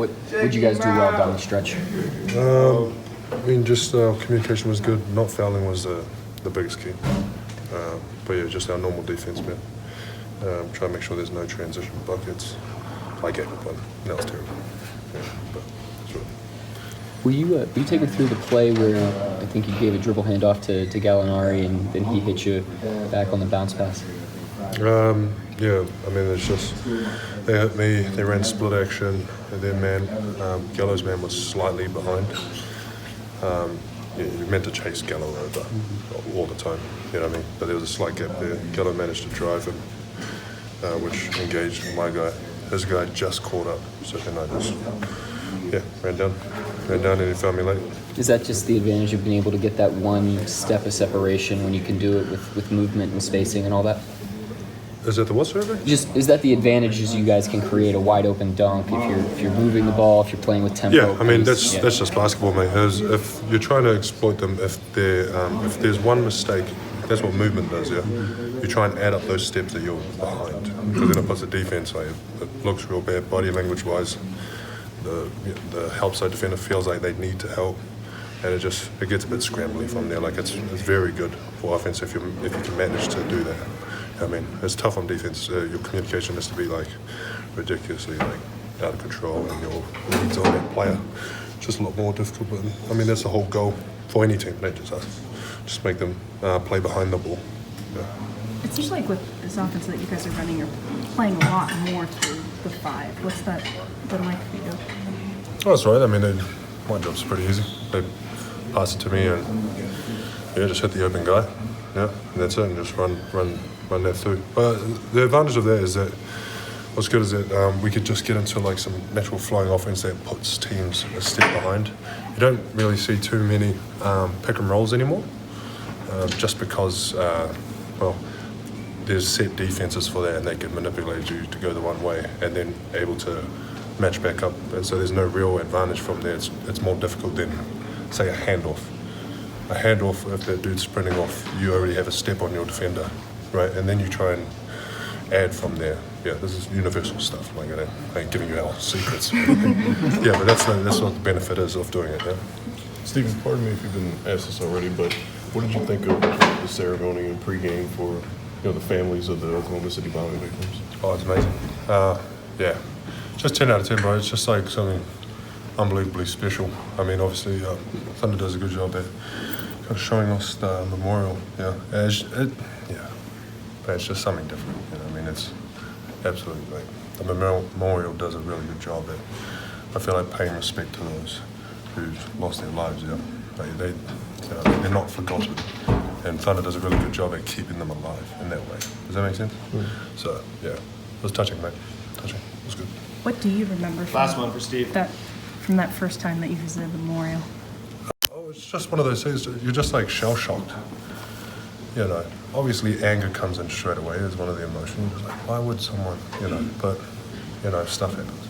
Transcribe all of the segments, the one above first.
What would you guys do well down the stretch? I mean, just communication was good. Not fouling was the biggest key. But yeah, just our normal defense, man. Try to make sure there's no transition buckets. I gave up one. That was terrible. Yeah, but that's right. Will you take me through the play where I think you gave a dribble handoff to Gallinari and then he hit you back on the bounce pass? Yeah, I mean, it's just, they hit me, they ran split action, and their man, Gallo's man was slightly behind. You meant to chase Gallo over all the time, you know what I mean? But there was a slight gap there. Gallo managed to drive him, which engaged my guy. His guy just caught up, so then I just, ran down and he found me late. Is that just the advantage of being able to get that one step of separation when you can do it with movement and spacing and all that? Is that the what survey? Is that the advantage is you guys can create a wide open dunk if you're moving the ball, if you're playing with tempo? Yeah, I mean that's just basketball, mate. If you're trying to exploit them, if there's one mistake, that's what movement does. Yeah, you try and add up those steps that you're behind, because then it puts the defense like it looks real bad body language wise. The help side defender feels like they need to help, and it gets a bit scrambly from there. Like it's very good for offense if you can manage to do that. I mean, it's tough on defense. Your communication has to be like ridiculously like out of control, and your reads on that player just a lot more difficult. But I mean, that's the whole goal for any team, not just us. Just make them play behind the ball. Yeah. It seems like with this offense that you guys are running, you're playing a lot more through the five. What's that been like for you? Oh, that's right. I mean, my job's pretty easy. They pass it to me and just hit the open guy. Yeah, and that's it. And just run that through. But the advantage of that is that what's good is that we could just get into like some natural flowing offense that puts teams a step behind. You don't really see too many pick and rolls anymore, just because there's set defenses for that, and they can manipulate you to go the one way and then able to match back up. And so there's no real advantage from there. It's more difficult than, say, a handoff. A handoff, if that dude's sprinting off, you already have a step on your defender, right? And then you try and add from there. Yeah, this is universal stuff. Like I ain't giving you our secrets. Yeah, but that's what the benefit is of doing it. Yeah. Stephen, pardon me if you've been asked this already, but what did you think of the ceremony and pregame for the families of the Oklahoma City bombing victims? Oh, it's amazing. Yeah, just 10 out of 10, bro. It's just like something unbelievably special. I mean, obviously, Thunder does a good job at kind of showing us the memorial. Yeah, but it's just something different. You know, I mean, it's absolutely like the memorial does a really good job at. I feel like paying respect to those who've lost their lives. Yeah, they're not forgotten, and Thunder does a really good job at keeping them alive in that way. Does that make sense? So yeah, it was touching, mate. Touching. It was good. What do you remember from Last one for Steve. From that first time that you visited the memorial? Oh, it's just one of those things. You're just like shell-shocked. You know, obviously anger comes in straight away. It's one of the emotions. It's like, why would someone, but, stuff happens.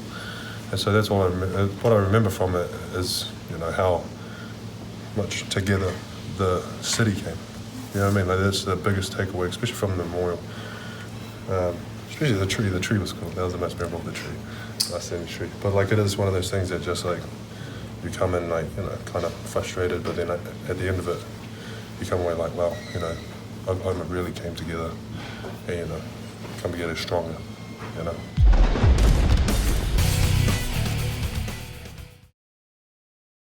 And so that's all what I remember from it is, how much together the city came. You know what I mean? Like that's the biggest takeaway, especially from the memorial. Especially the tree. The tree was cool. That was the most memorable, the tree. Last in the tree. But like it is one of those things that just like, you come in like, kind of frustrated, but then at the end of it, you come away like, wow, Oklahoma really came together and, come together stronger,